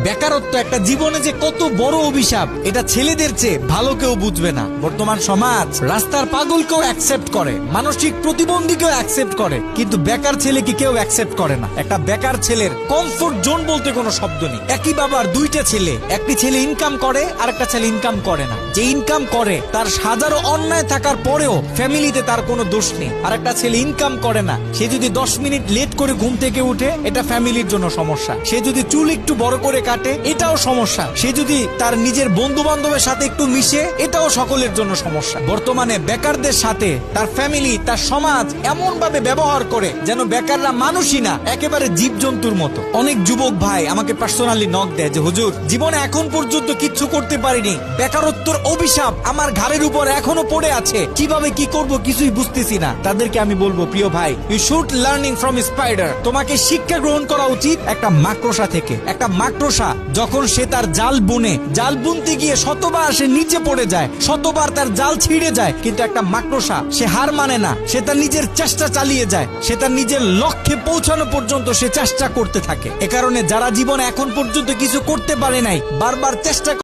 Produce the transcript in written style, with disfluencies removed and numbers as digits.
বেকারত্ব একটা জীবনে যে কত বড় অভিশাপ এটা ছেলেদের চেয়ে ভালো কেউ বুঝবে না। বর্তমান সমাজ রাস্তার পাগলকেও অ্যাকসেপ্ট করে, মানসিক প্রতিবন্ধীকেও অ্যাকসেপ্ট করে, কিন্তু বেকার ছেলেকে কেউ অ্যাকসেপ্ট করে না। একটা বেকার ছেলের কমফোর্ট জোন বলতে কোনো শব্দ নেই। একই বাবার দুইটা ছেলে, একটি ছেলে ইনকাম করে আর একটা ছেলে ইনকাম করে না। যে ইনকাম করে তার হাজারো অন্যায় থাকার পরেও ফ্যামিলিতে তার কোনো দোষ নেই, আর একটা ছেলে ইনকাম করে না, সে যদি 10 মিনিট লেট করে ঘুম থেকে উঠে এটা ফ্যামিলির জন্য সমস্যা। সে যদি চুল একটু বড় করে কাটে এটাও সমস্যা। সে যদি তার নিজের বন্ধু বান্ধবের সাথে একটু মিশে এটাও সকলের জন্য সমস্যা। বর্তমানে বেকারদের সাথে তার ফ্যামিলি, তার সমাজ এমন ভাবে ব্যবহার করে যেন বেকাররা মানুষই না, একেবারে জীবজন্তুর মতো। অনেক যুবক ভাই আমাকে পার্সোনালি নক দেয় যে হুজুর, জীবনে এখন পর্যন্ত কিচ্ছু করতে পারিনি, বেকারত্বের অভিশাপ আমার ঘাড়ের উপর এখনো পড়ে আছে, কিভাবে কি করব কিছুই বুঝতেছি না। তাদেরকে আমি বলবো, প্রিয় ভাই, you should learning from spider. তোমাকে শিক্ষা গ্রহণ করা উচিত একটা মাকড়সা থেকে। একটা মাকড়সা যখন সে তার জাল বুনে, জাল বুনতে গিয়ে শতবার সে নিচে পড়ে যায়, শতবার তার জাল ছিঁড়ে যায়, কিন্তু একটা মাকড়সা সে হার মানে না, সে তার নিজের চেষ্টা চালিয়ে যায়, সে তার নিজের লক্ষ্যে পৌঁছানো পর্যন্ত সে চেষ্টা করতে থাকে। এ কারণে যারা জীবনে এখন পর্যন্ত কিছু করতে পারে নাই, বারবার চেষ্টা